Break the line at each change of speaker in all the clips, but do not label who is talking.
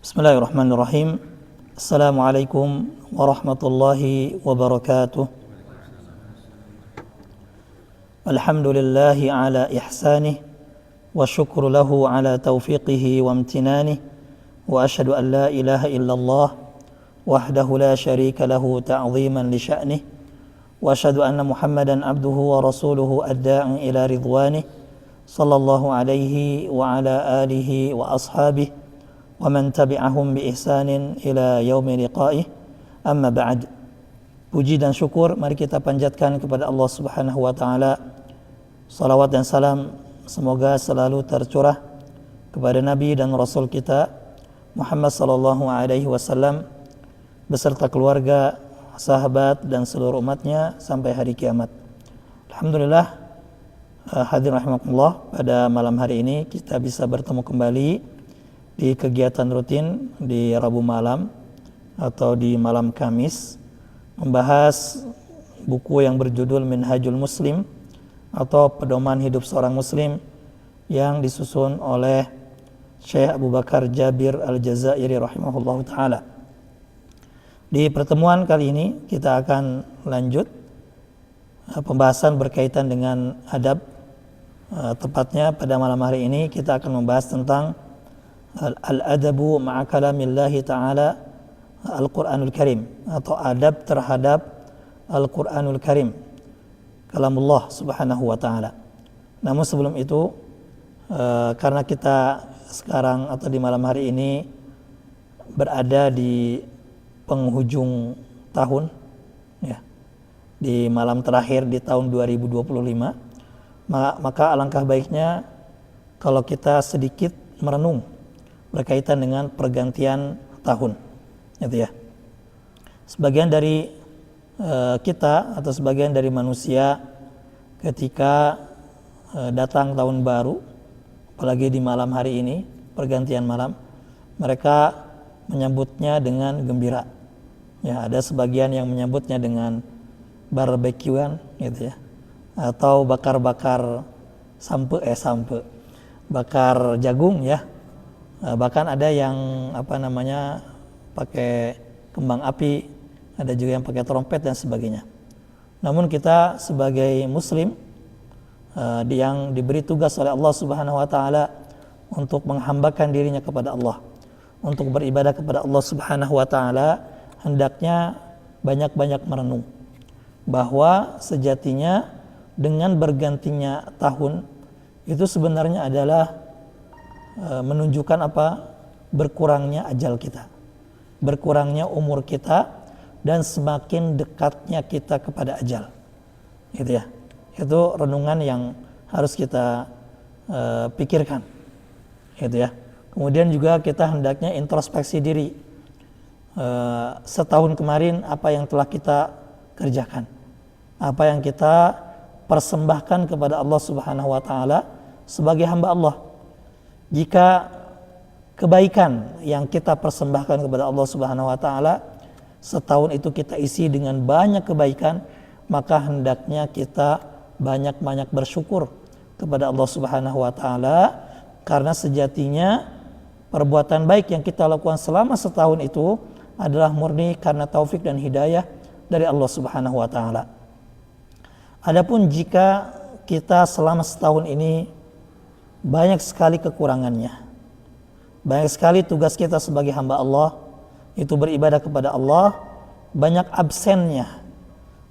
Bismillahirrahmanirrahim. Assalamualaikum warahmatullahi wabarakatuh. Alhamdulillahi ala ihsanih wa syukru lahu ala taufiqihi wa amtinanih wa ashhadu an la ilaha illallah wahdahu la syarika lahu ta'ziman li sya'nih wa ashhadu anna Muhammadan abduhu wa rasuluhu ad-da'i ila ridwanih sallallahu alaihi wa ala alihi wa ashabihi wa man tabi'ahum bi ihsanin ila yaumi liqa'ih. Amma ba'd. Puji dan syukur mari kita panjatkan kepada Allah Subhanahu wa taala. Salawat dan salam semoga selalu tercurah kepada Nabi dan Rasul kita Muhammad sallallahu alaihi wasallam beserta keluarga, sahabat dan seluruh umatnya sampai hari kiamat. Alhamdulillah, hadirin rahimakumullah, pada malam hari ini kita bisa bertemu kembali di kegiatan rutin di Rabu malam atau di malam Kamis, membahas buku yang berjudul Minhajul Muslim atau Pedoman Hidup Seorang Muslim yang disusun oleh Syekh Abu Bakar Jabir Al-Jazairi rahimahullahu ta'ala. Di pertemuan kali ini kita akan lanjut pembahasan berkaitan dengan adab. Tepatnya pada malam hari ini kita akan membahas tentang al-adabu ma'a kalamillahi ta'ala Al-Quranul Karim, atau adab terhadap Al-Quranul Karim, kalamullah subhanahu wa ta'ala. Namun sebelum itu, karena kita sekarang atau di malam hari ini berada di penghujung tahun, ya, di malam terakhir di tahun 2025, maka alangkah baiknya kalau kita sedikit merenung berkaitan dengan pergantian tahun, gitu ya. Sebagian dari kita atau sebagian dari manusia ketika datang tahun baru, apalagi di malam hari ini, pergantian malam, mereka menyambutnya dengan gembira. Ya, ada sebagian yang menyambutnya dengan barbekyuan, gitu ya, atau bakar-bakar bakar jagung, ya. Bahkan ada yang pakai kembang api, ada juga yang pakai trompet dan sebagainya. Namun kita sebagai muslim yang diberi tugas oleh Allah Subhanahu wa taala untuk menghambakan dirinya kepada Allah, untuk beribadah kepada Allah Subhanahu wa taala, hendaknya banyak-banyak merenung bahwa sejatinya dengan bergantinya tahun itu sebenarnya adalah menunjukkan berkurangnya ajal kita, berkurangnya umur kita, dan semakin dekatnya kita kepada ajal, gitu ya. Itu renungan yang harus kita pikirkan, gitu ya. Kemudian juga kita hendaknya introspeksi diri, setahun kemarin apa yang telah kita kerjakan, apa yang kita persembahkan kepada Allah Subhanahu wa taala sebagai hamba Allah. Jika kebaikan yang kita persembahkan kepada Allah Subhanahu wa taala setahun itu kita isi dengan banyak kebaikan, maka hendaknya kita banyak-banyak bersyukur kepada Allah Subhanahu wa taala, karena sejatinya perbuatan baik yang kita lakukan selama setahun itu adalah murni karena taufik dan hidayah dari Allah Subhanahu wa taala. Adapun jika kita selama setahun ini banyak sekali kekurangannya, banyak sekali tugas kita sebagai hamba Allah itu beribadah kepada Allah, banyak absennya,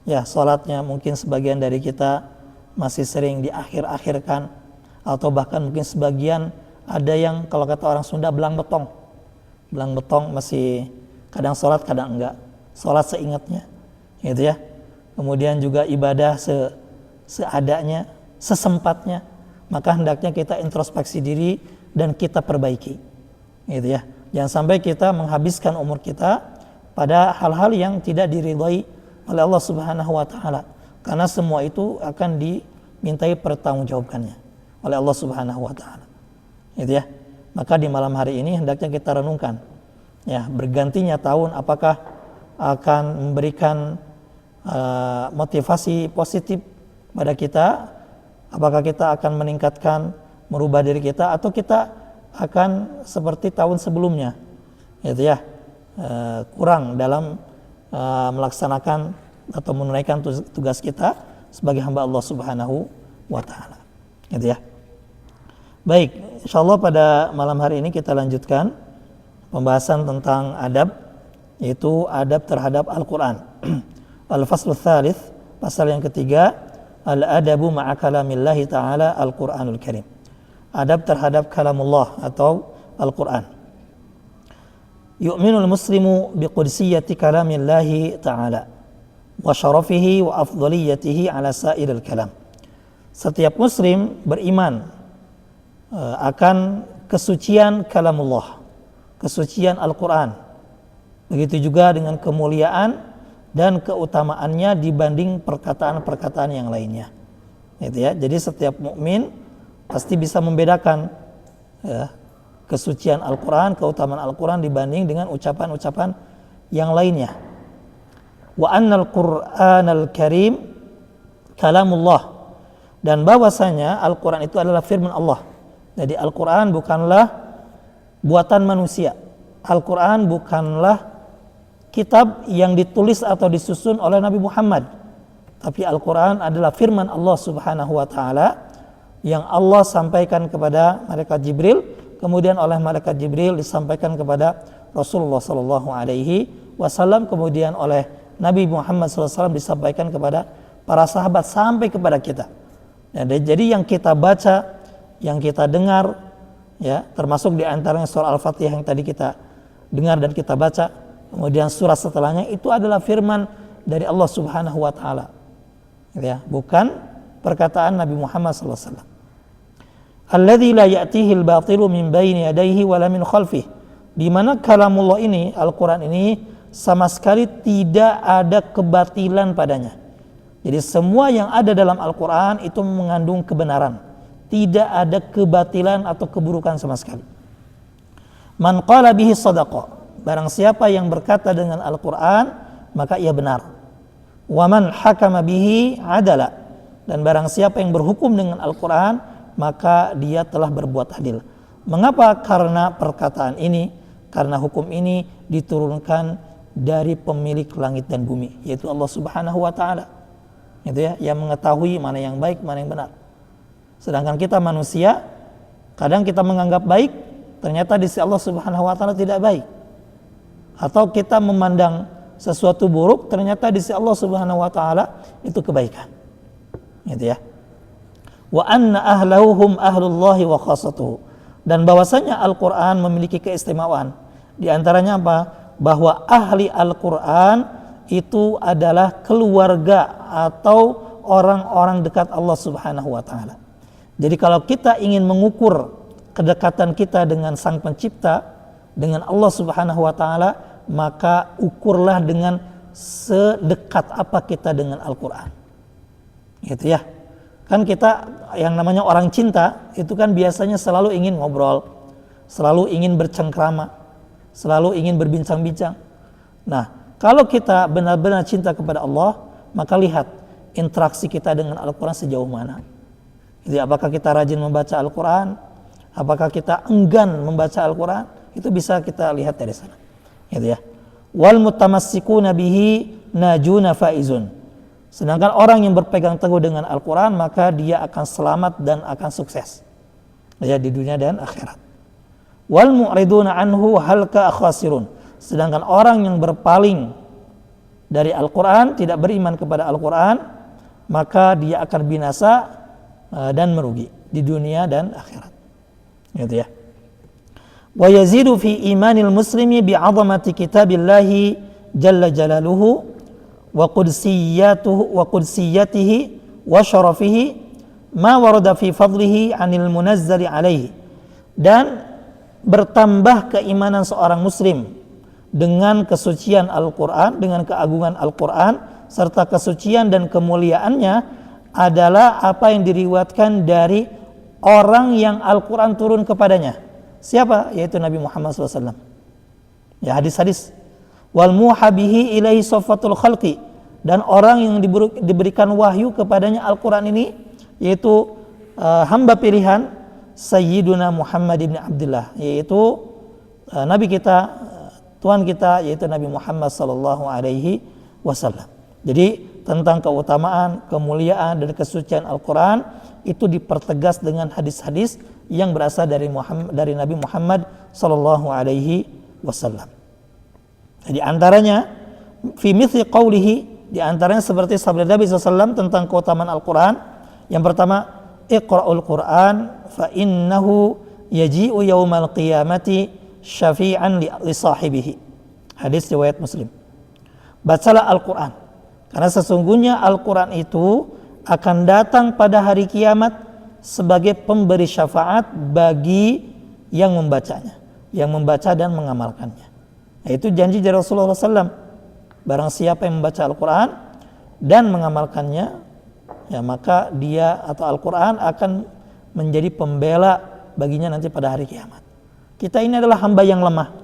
ya, sholatnya mungkin sebagian dari kita masih sering diakhir-akhirkan, atau bahkan mungkin sebagian ada yang kalau kata orang Sunda belang betong, masih kadang sholat kadang enggak, sholat seingatnya, gitu ya. Kemudian juga ibadah seadanya, sesempatnya, maka hendaknya kita introspeksi diri dan kita perbaiki, gitu ya. Jangan sampai kita menghabiskan umur kita pada hal-hal yang tidak diridhai oleh Allah Subhanahu wa taala, karena semua itu akan dimintai pertanggungjawabannya oleh Allah Subhanahu wa taala, gitu ya. Maka di malam hari ini hendaknya kita renungkan, ya, bergantinya tahun apakah akan memberikan motivasi positif pada kita, apakah kita akan meningkatkan, merubah diri kita, atau kita akan seperti tahun sebelumnya, gitu ya, kurang dalam melaksanakan atau menunaikan tugas kita sebagai hamba Allah Subhanahu wa taala. Gitu ya. Baik, insyaallah pada malam hari ini kita lanjutkan pembahasan tentang adab, yaitu adab terhadap Al-Qur'an. Al-Faslul Tsalits, pasal yang ketiga, al-adabu ma'a kalamillahi ta'ala Al-Qur'anul Karim. Adab terhadap kalamullah atau Al-Qur'an. Yu'minul muslimu biqudsiyati kalamillahi ta'ala wa syarafihi wa afdhaliyatihi ala sa'iril kalam. Setiap muslim beriman akan kesucian kalamullah, kesucian Al-Quran. Begitu juga dengan kemuliaan dan keutamaannya dibanding perkataan-perkataan yang lainnya. Gitu ya. Jadi setiap mukmin pasti bisa membedakan ya, kesucian Al-Quran, keutamaan Al-Quran dibanding dengan ucapan-ucapan yang lainnya. Wa annal Qur'anal Karim kalamullah, dan bahwasanya Al-Quran itu adalah firman Allah. Jadi Al-Quran bukanlah buatan manusia. Al-Quran bukanlah kitab yang ditulis atau disusun oleh Nabi Muhammad. Tapi Al-Quran adalah firman Allah Subhanahu wa ta'ala yang Allah sampaikan kepada malaikat Jibril, kemudian oleh malaikat Jibril disampaikan kepada Rasulullah sallallahu alaihi wasallam, kemudian oleh Nabi Muhammad sallallahu alaihi wasallam disampaikan kepada para sahabat sampai kepada kita. Jadi yang kita baca, yang kita dengar, ya, termasuk di antaranya surah Al-Fatihah yang tadi kita dengar dan kita baca, kemudian surah setelahnya, itu adalah firman dari Allah Subhanahu wa taala. Ya, bukan perkataan Nabi Muhammad sallallahu alaihi wasallam. Alladzi la ya'tihi al-batilu min baini yadayhi wa la min khalfihi. Di mana kalamullah ini, Al-Qur'an ini sama sekali tidak ada kebatilan padanya. Jadi semua yang ada dalam Al-Qur'an itu mengandung kebenaran. Tidak ada kebatilan atau keburukan sama sekali. Man qala bihi shadaqa, barang siapa yang berkata dengan Al-Qur'an maka ia benar. Wa man hakama bihi adala, dan barang siapa yang berhukum dengan Al-Qur'an maka dia telah berbuat adil. Mengapa? Karena perkataan ini, karena hukum ini diturunkan dari pemilik langit dan bumi, yaitu Allah Subhanahu wa taala. Gitu ya, yang mengetahui mana yang baik, mana yang benar. Sedangkan kita manusia, kadang kita menganggap baik, ternyata di sisi Allah Subhanahu wa taala tidak baik. Atau kita memandang sesuatu buruk, ternyata di sisi Allah Subhanahu wa taala itu kebaikan. Gitu ya. Wa anna ahlahu hum ahlullahi wa khassatuhu. Dan bahwasanya Al-Qur'an memiliki keistimewaan. Di antaranya apa? Bahwa ahli Al-Qur'an itu adalah keluarga atau orang-orang dekat Allah Subhanahu wa taala. Jadi kalau kita ingin mengukur kedekatan kita dengan Sang Pencipta, dengan Allah Subhanahu wa taala, maka ukurlah dengan sedekat apa kita dengan Al-Qur'an. Gitu ya. Kan kita yang namanya orang cinta itu kan biasanya selalu ingin ngobrol, selalu ingin bercengkrama, selalu ingin berbincang-bincang. Nah, kalau kita benar-benar cinta kepada Allah, maka lihat interaksi kita dengan Al-Qur'an sejauh mana. Jadi apakah kita rajin membaca Al-Quran? Apakah kita enggan membaca Al-Quran? Itu bisa kita lihat dari sana. Gitu ya. Wal mutamassikuna bihi najuna faizun. Sedangkan orang yang berpegang teguh dengan Al-Quran, maka dia akan selamat dan akan sukses. Ya, di dunia dan akhirat. Wal mu'riduna anhu halka khasirun. Sedangkan orang yang berpaling dari Al-Quran, tidak beriman kepada Al-Quran, maka dia akan binasa dan merugi di dunia dan akhirat. Gitu ya. Wa yazidu fi imanil muslimi bi'azamati kitabillahi jalla jalaluhu wa qudsiyatihi wa syarafihi ma warada fi fadlihi 'anil munazzali alaihi. Dan bertambah keimanan seorang muslim dengan kesucian Al-Qur'an, dengan keagungan Al-Qur'an serta kesucian dan kemuliaannya adalah apa yang diriwayatkan dari orang yang Al-Quran turun kepadanya. Siapa? Yaitu Nabi Muhammad SAW. Ya, hadis-hadis. Wal muhabihi ilaihi soffatul khalqi, dan orang yang diberikan wahyu kepadanya Al-Quran ini, yaitu hamba pilihan Sayyiduna Muhammad ibn Abdullah, yaitu Nabi kita Tuhan kita yaitu Nabi Muhammad sallallahu alaihi wasallam. Jadi tentang keutamaan, kemuliaan dan kesucian Al-Qur'an itu dipertegas dengan hadis-hadis yang berasal dari Nabi Muhammad sallallahu alaihi wasallam. Jadi antaranya fi mithli qawlihi, di antaranya seperti sabda Nabi SAW tentang keutamaan Al-Quran. Yang pertama, iqra'ul Quran fa innahu yaji'u yawmal qiyamati syafi'an li sahibihi. Hadis riwayat Muslim. Bacalah Al-Quran, karena sesungguhnya Al-Quran itu akan datang pada hari kiamat sebagai pemberi syafaat bagi yang membacanya, yang membaca dan mengamalkannya. Itu janji dari Rasulullah SAW. Barang siapa yang membaca Al-Quran dan mengamalkannya, ya maka dia atau Al-Quran akan menjadi pembela baginya nanti pada hari kiamat. Kita ini adalah hamba yang lemah,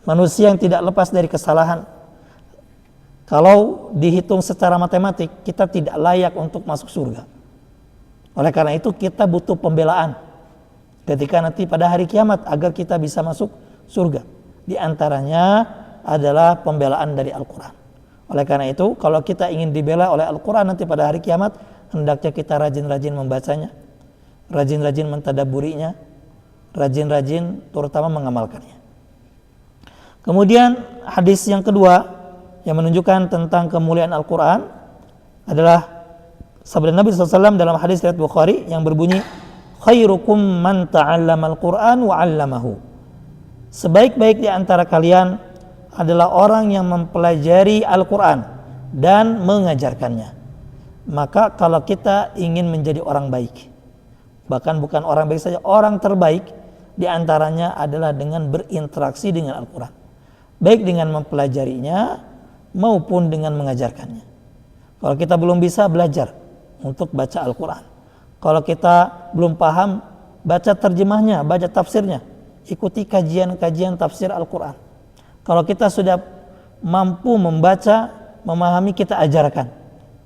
manusia yang tidak lepas dari kesalahan. Kalau dihitung secara matematik, kita tidak layak untuk masuk surga. Oleh karena itu kita butuh pembelaan ketika nanti pada hari kiamat agar kita bisa masuk surga. Di antaranya adalah pembelaan dari Al-Quran. Oleh karena itu, kalau kita ingin dibela oleh Al-Quran nanti pada hari kiamat, hendaknya kita rajin-rajin membacanya, rajin-rajin mentadabburinya, rajin-rajin terutama mengamalkannya. Kemudian hadis yang kedua yang menunjukkan tentang kemuliaan Al-Quran adalah sabda Nabi SAW dalam hadis riwayat Bukhari yang berbunyi, khairukum man ta'allamal Qur'an wa 'allamahu. Sebaik-baik di antara kalian adalah orang yang mempelajari Al-Quran dan mengajarkannya. Maka kalau kita ingin menjadi orang baik, bahkan bukan orang baik saja, orang terbaik di antaranya adalah dengan berinteraksi dengan Al-Quran, baik dengan mempelajarinya maupun dengan mengajarkannya. Kalau kita belum bisa, belajar untuk baca Al-Quran. Kalau kita belum paham, baca terjemahnya, baca tafsirnya, ikuti kajian-kajian tafsir Al-Quran. Kalau kita sudah mampu membaca, memahami, kita ajarkan.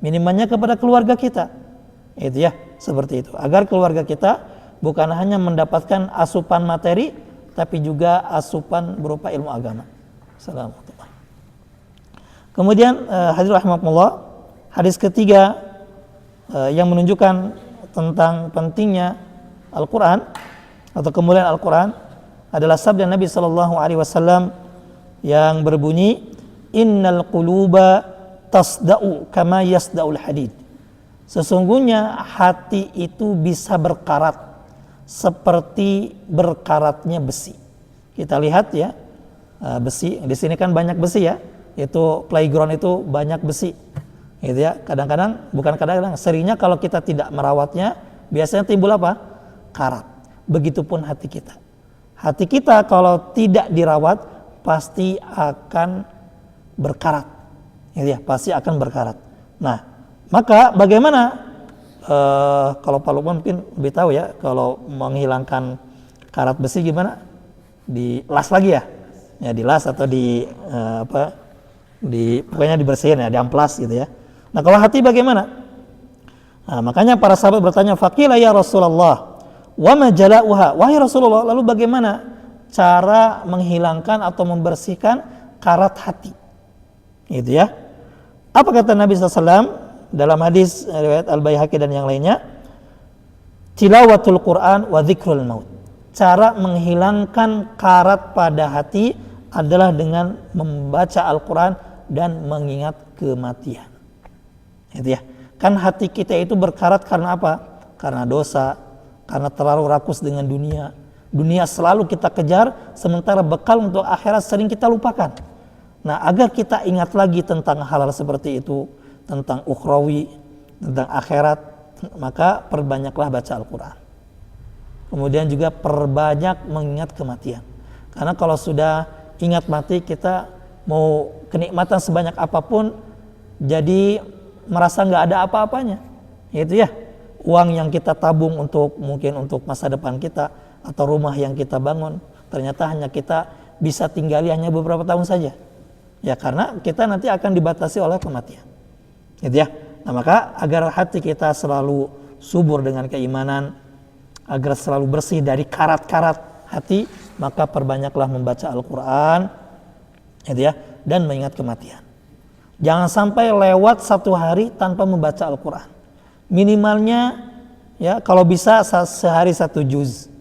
Minimalnya kepada keluarga kita. Itu ya, seperti itu. Agar keluarga kita bukan hanya mendapatkan asupan materi, tapi juga asupan berupa ilmu agama. Assalamualaikum. Kemudian hadirin rahimakumullah, hadis ketiga yang menunjukkan tentang pentingnya Al-Quran atau kemuliaan Al-Quran adalah sabda Nabi SAW yang berbunyi, innal quluba tasda'u kama yasda'ul hadid. Sesungguhnya hati itu bisa berkarat seperti berkaratnya besi. Kita lihat ya, besi di sini kan banyak besi ya, itu playground itu banyak besi, gitu ya. Kadang-kadang, bukan kadang-kadang, seringnya kalau kita tidak merawatnya, biasanya timbul apa? Karat. Begitupun hati kita. Hati kita kalau tidak dirawat pasti akan berkarat, gitu ya, pasti akan berkarat. Nah, maka bagaimana? Kalau Pak Lukman mungkin lebih tahu ya, kalau menghilangkan karat besi gimana? Dilas lagi ya? Ya dilas atau pokoknya dibersihin ya, diamplas gitu ya. Nah, kalau hati bagaimana? Nah, makanya para sahabat bertanya, faqila ya Rasulullah, wa ma jala'uha? Wahai Rasulullah, lalu bagaimana cara menghilangkan atau membersihkan karat hati? Gitu ya. Apa kata Nabi SAW dalam hadis riwayat Al-Baihaqi dan yang lainnya? Tilawatul Quran wa dzikrul maut. Cara menghilangkan karat pada hati adalah dengan membaca Al-Quran dan mengingat kematian. Gitu ya. Kan hati kita itu berkarat karena apa? Karena dosa, karena terlalu rakus dengan dunia. Dunia selalu kita kejar, sementara bekal untuk akhirat sering kita lupakan. Nah, agar kita ingat lagi tentang hal-hal seperti itu, tentang ukhrawi, tentang akhirat, maka perbanyaklah baca Al-Quran. Kemudian juga perbanyak mengingat kematian. Karena kalau sudah ingat mati, kita mau kenikmatan sebanyak apapun, jadi merasa nggak ada apa-apanya. Itu ya, uang yang kita tabung mungkin untuk masa depan kita, atau rumah yang kita bangun, ternyata hanya kita bisa tinggali hanya beberapa tahun saja. Ya, karena kita nanti akan dibatasi oleh kematian. Gitu ya. Nah, maka agar hati kita selalu subur dengan keimanan, agar selalu bersih dari karat-karat hati, maka perbanyaklah membaca Al-Quran, gitu ya, dan mengingat kematian. Jangan sampai lewat 1 hari tanpa membaca Al-Quran. Minimalnya ya kalau bisa sehari 1 juz.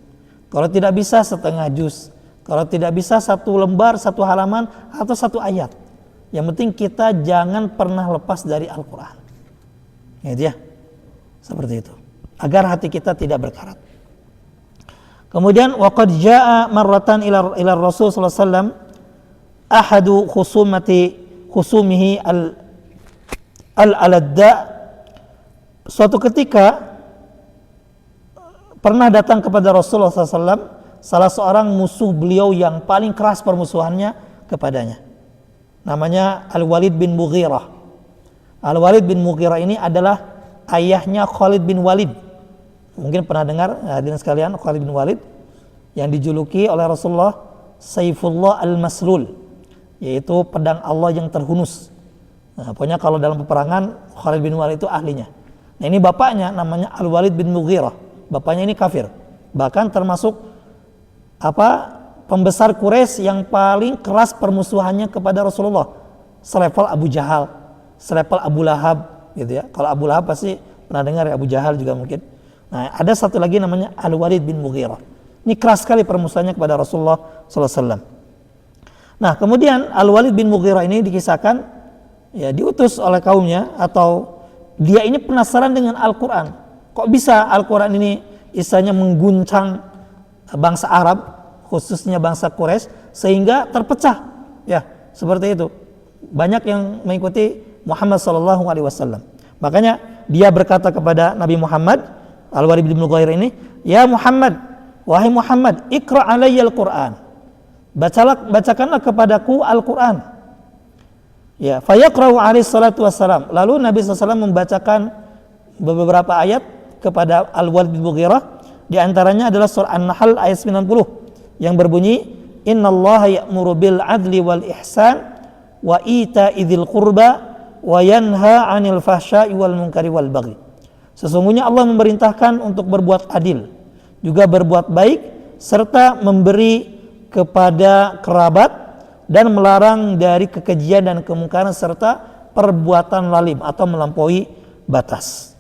Kalau tidak bisa setengah juz. Kalau tidak bisa 1 lembar, 1 halaman atau 1 ayat. Yang penting kita jangan pernah lepas dari Al-Quran. Gitu ya. Seperti itu. Agar hati kita tidak berkarat. Kemudian waqad jaa marratan ila Rasul sallallahu alaihi wasallam ahadu khusumihi al-aladda. Suatu ketika pernah datang kepada Rasulullah sallallahu alaihi wasallam salah seorang musuh beliau yang paling keras permusuhannya kepadanya. Namanya Al-Walid bin Mughirah. Al-Walid bin Mughirah ini adalah ayahnya Khalid bin Walid. Mungkin pernah dengar hadirin sekalian, Khalid bin Walid yang dijuluki oleh Rasulullah Saifullah al-Maslul, yaitu pedang Allah yang terhunus. Nah, pokoknya kalau dalam peperangan Khalid bin Walid itu ahlinya. Nah, ini bapaknya namanya Al-Walid bin Mughirah. Bapaknya ini kafir. Bahkan termasuk pembesar Quraisy yang paling keras permusuhannya kepada Rasulullah. Selevel Abu Jahal, selevel Abu Lahab, gitu ya. Kalau Abu Lahab pasti pernah dengar ya, Abu Jahal juga mungkin. Nah, ada satu lagi namanya Al-Walid bin Mughirah. Ini keras sekali permusuhannya kepada Rasulullah sallallahu alaihi wasallam. Nah, kemudian Al-Walid bin Mughirah ini dikisahkan ya diutus oleh kaumnya, atau dia ini penasaran dengan Al-Quran. Kok bisa Al-Quran ini istilahnya mengguncang bangsa Arab, khususnya bangsa Quraisy, sehingga terpecah. Ya, seperti itu. Banyak yang mengikuti Muhammad sallallahu alaihi wasallam. Makanya dia berkata kepada Nabi Muhammad, Al-Walid bin Mughirah ini, "Ya Muhammad, wahai Muhammad, iqra' alayya al-Qur'an." Bacakanlah kepadaku Al-Quran. Ya, fayaqra'u alaihi salatu wassalam. Lalu Nabi SAW membacakan beberapa ayat kepada Al-Walid bin Mughirah. Di antaranya adalah surah An-Nahl ayat 90 yang berbunyi, "Innallaha ya'muru bil 'adli wal ihsan wa ita'i dzil qurba wa yanha 'anil fahsya'i wal munkari wal baghi." Sesungguhnya Allah memerintahkan untuk berbuat adil, juga berbuat baik, serta memberi kepada kerabat, dan melarang dari kekejian dan kemungkaran serta perbuatan lalim atau melampaui batas.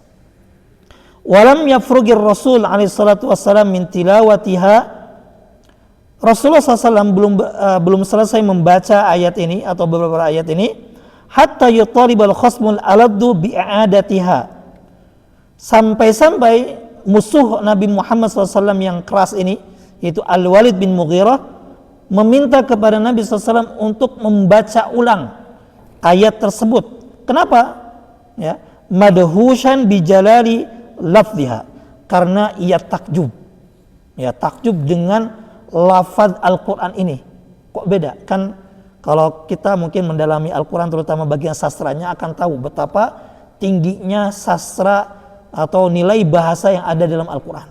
Walam yafrugir Rasul alaihi salatu wassalam min tilawatiha. Rasulullah SAW belum selesai membaca ayat ini atau beberapa ayat ini, hatta yutalibal khasmul aladdu bi'adatiha. Sampai-sampai musuh Nabi Muhammad SAW yang keras ini, yaitu Al-Walid bin Mughirah, meminta kepada Nabi SAW untuk membaca ulang ayat tersebut. Kenapa? Ya, madhushan bijalali lafziha, karena ia takjub. Ya, takjub dengan lafaz Al-Quran ini. Kok beda? Kan kalau kita mungkin mendalami Al-Quran, terutama bagian sastranya, akan tahu betapa tingginya sastra atau nilai bahasa yang ada dalam Al-Quran.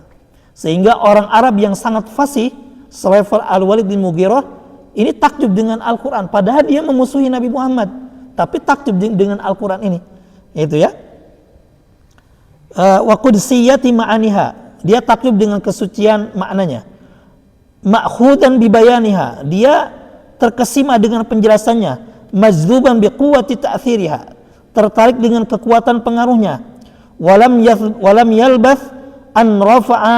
Sehingga orang Arab yang sangat fasih, selevel Al-Walid bin Mughirah, ini takjub dengan Al-Quran. Padahal dia memusuhi Nabi Muhammad, tapi takjub dengan Al-Quran ini. Itu ya. Wa qudsiyati ma'aniha, dia takjub dengan kesucian maknanya. Ma'khudan bibayaniha, dia terkesima dengan penjelasannya. Majzuban biquwwati ta'thiriha, tertarik dengan kekuatan pengaruhnya. Walam yalbath an rafa'a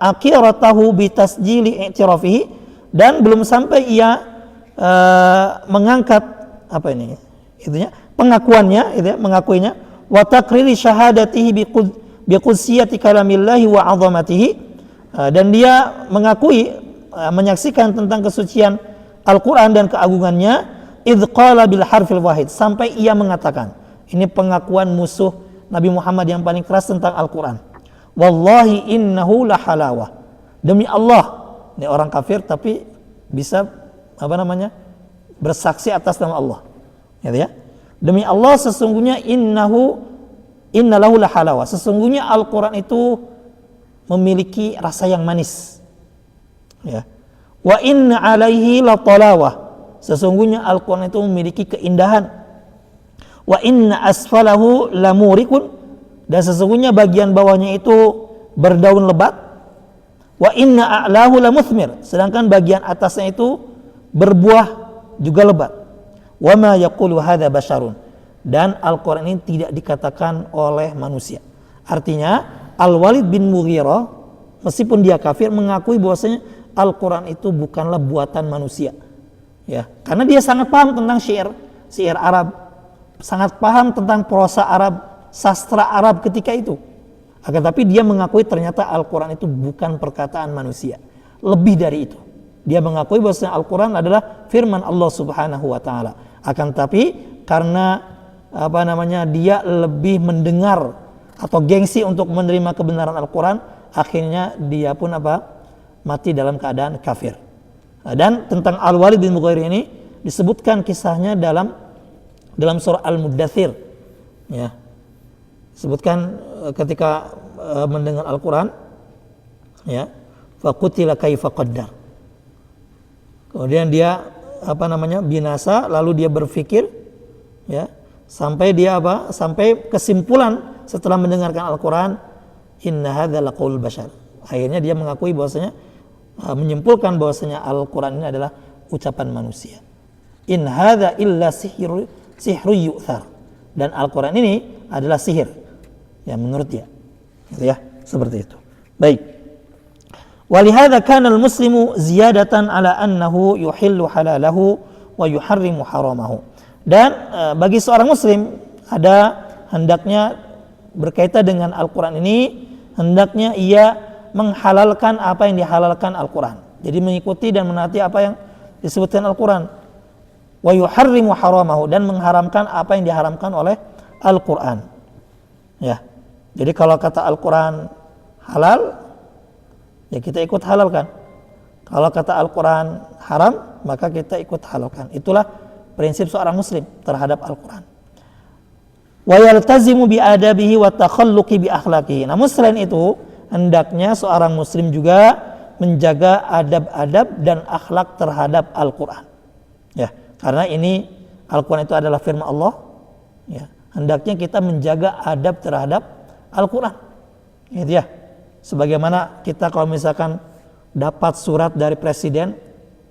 akiratahu bitasjili i'tirafihi, dan belum sampai ia mengangkat pengakuannya, mengakuinya, wa taqriri syahadatihi biqudsiyati kalamillahi wa 'azamatihi, dan dia mengakui, menyaksikan tentang kesucian Al-Quran dan keagungannya, idh qala bil harfil wahid, sampai ia mengatakan, ini pengakuan musuh Nabi Muhammad yang paling keras tentang Al-Quran, wallahi innahu la halawah, demi Allah, ini orang kafir tapi bisa bersaksi atas nama Allah, ya. Demi Allah, sesungguhnya innalahu la halawah, sesungguhnya Al-Quran itu memiliki rasa yang manis, ya. Wa inna alaihi la talawah, sesungguhnya Al-Quran itu memiliki keindahan. Wa inna asfalahu lamurikun, dan sesungguhnya bagian bawahnya itu berdaun lebat. Wa inna a'lahu lamuthmir, sedangkan bagian atasnya itu berbuah juga lebat. Wa ma yaqulu hadza basyarun, dan Al-Qur'an ini tidak dikatakan oleh manusia. Artinya Al-Walid bin Mughirah meskipun dia kafir mengakui bahwasanya Al-Qur'an itu bukanlah buatan manusia. Ya, karena dia sangat paham tentang syair Arab, sangat paham tentang prosa Arab, sastra Arab ketika itu. Akan tapi dia mengakui ternyata Al-Quran itu bukan perkataan manusia. Lebih dari itu, dia mengakui bahwa Al-Quran adalah firman Allah Subhanahu wa ta'ala. Akan tapi karena dia lebih mendengar atau gengsi untuk menerima kebenaran Al-Quran, akhirnya dia pun mati dalam keadaan kafir. Dan tentang Al-Walid bin Mughirah ini disebutkan kisahnya dalam surah Al-Muddathir, ya. Sebutkan ketika mendengar Al-Quran, ya, faqutila kaifa qaddar. Kemudian dia binasa, lalu dia berpikir, ya, sampai kesimpulan setelah mendengarkan Al-Quran, inna hadza laqaul bashar. Akhirnya dia mengakui bahwasanya, menyimpulkan bahwasanya Al-Quran ini adalah ucapan manusia. In hadza illa sihru yu'thar. Dan Al-Quran ini adalah sihir, ya, menurut dia, gitu ya, seperti itu. Baik. Walihada kana al-muslimu ziyadatan ala annahu yuhillu halalahu wa yuharrimu haramahu. Dan bagi seorang muslim ada hendaknya berkaitan dengan Al-Quran ini, hendaknya ia menghalalkan apa yang dihalalkan Al-Quran. Jadi mengikuti dan menaati apa yang disebutkan Al-Quran. Wa yuharrimu haramahu, dan mengharamkan apa yang diharamkan oleh Al-Quran. Ya. Jadi kalau kata Al-Quran halal, ya kita ikut halalkan. Kalau kata Al-Quran haram, maka kita ikut halalkan. Itulah prinsip seorang muslim terhadap Al-Quran. Wa yaltazimu bi adabihi wa takhalluqi bi akhlaqihi. Namun selain itu, hendaknya seorang muslim juga menjaga adab-adab dan akhlak terhadap Al-Quran. Ya, karena ini Al-Quran itu adalah firman Allah. Ya, hendaknya kita menjaga adab terhadap Al-Quran, gitu ya. Sebagaimana kita kalau misalkan dapat surat dari presiden,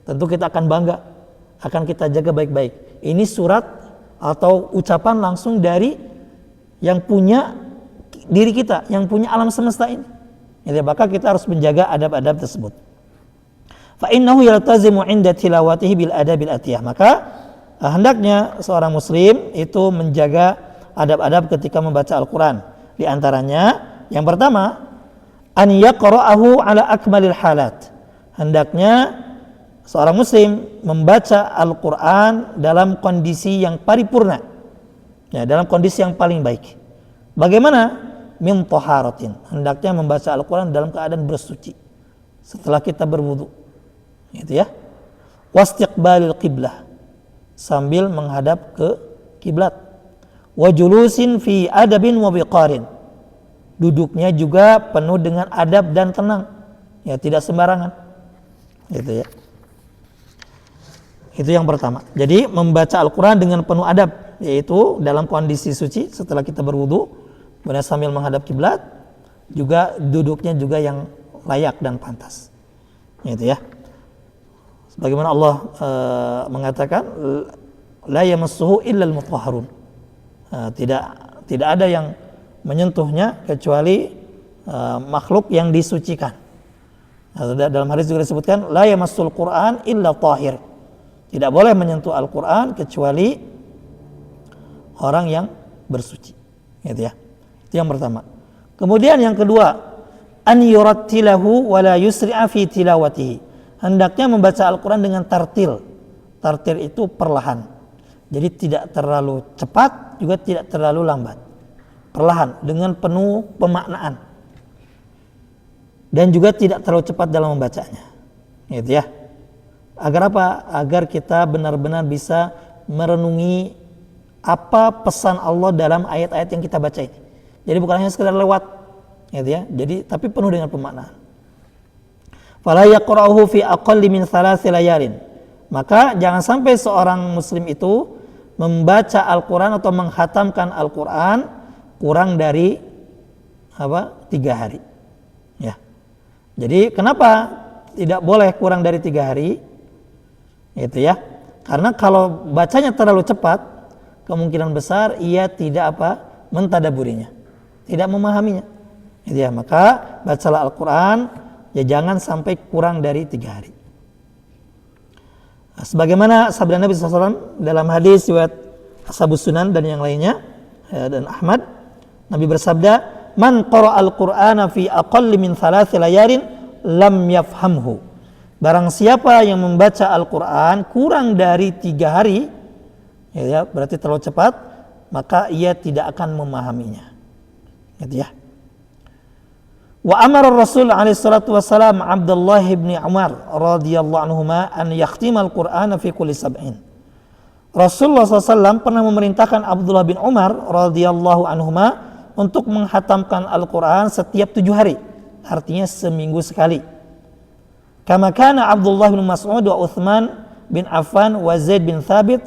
tentu kita akan bangga, akan kita jaga baik-baik. Ini surat atau ucapan langsung dari yang punya diri kita, yang punya alam semesta ini. Jadi maka kita harus menjaga adab-adab tersebut. Fa innahu yaltazimu 'inda tilawatihi bil adabil atiyah. Maka hendaknya seorang muslim itu menjaga adab-adab ketika membaca Al-Quran. Di antaranya yang pertama, an yaqra'ahu ala akmalil halat. Hendaknya seorang muslim membaca Al-Quran dalam kondisi yang paripurna, ya, dalam kondisi yang paling baik. Bagaimana? Min taharatin. Hendaknya membaca Al-Quran dalam keadaan bersuci setelah kita berwudu, gitu ya. Wastiqbalil qiblah, sambil menghadap ke kiblat. Wa julusin fi adabin wa biqarin. Duduknya juga penuh dengan adab dan tenang, ya, tidak sembarangan, gitu ya. Itu yang pertama. Jadi membaca Al-Quran dengan penuh adab, yaitu dalam kondisi suci setelah kita berwudu, kemudian sambil menghadap kiblat, juga duduknya juga yang layak dan pantas, gitu ya. Sebagaimana Allah mengatakan, la yamassuhu illal mutahharun. Tidak ada yang menyentuhnya kecuali makhluk yang disucikan. Dalam hadis juga disebutkan, la yamassul Qur'an illa tahir. Tidak boleh menyentuh Al-Quran kecuali orang yang bersuci, gitu ya. Itu yang pertama. Kemudian yang kedua, an yurattilahu wa la yusri'a fi tilawatihi. Hendaknya membaca Al-Quran dengan tartil. Tartil itu perlahan. Jadi tidak terlalu cepat, juga tidak terlalu lambat. Perlahan, dengan penuh pemaknaan. Dan juga tidak terlalu cepat dalam membacanya. Gitu ya. Agar apa? Agar kita benar-benar bisa merenungi apa pesan Allah dalam ayat-ayat yang kita baca ini. Jadi bukan hanya sekedar lewat, gitu ya. Jadi tapi penuh dengan pemaknaan. Fala yaqra'uhu fi aqalli min 3 layalin. Maka jangan sampai seorang muslim itu membaca Al-Quran atau menghatamkan Al-Quran kurang dari 3 hari. Ya. Jadi kenapa tidak boleh kurang dari 3 hari? Itu ya. Karena kalau bacanya terlalu cepat, kemungkinan besar ia tidak mentadaburinya, tidak memahaminya. Itu ya. Maka bacalah Al-Quran ya jangan sampai kurang dari 3 hari. Sebagaimana sabda Nabi SAW dalam hadis riwayat Ashabus Sunan dan yang lainnya dan Ahmad, Nabi bersabda, "Man qara'al Qur'ana fi aqalli min 3 layalin lam yafhamhu." Barang siapa yang membaca Al-Qur'an kurang dari 3 hari, ya berarti terlalu cepat, maka ia tidak akan memahaminya. Gitu ya. Wa amara Rasul alaihi salatu wasalam Abdullah bin Umar radhiyallahu anhuma an yakhtimal Qur'ana fi kulli sab'in. Rasulullah SAW pernah memerintahkan Abdullah bin Umar radhiyallahu anhuma untuk menghatamkan Al-Quran setiap 7 hari, artinya seminggu sekali. Kama kana Abdullah bin Mas'ud wa Uthman bin Affan wa Zaid bin Thabit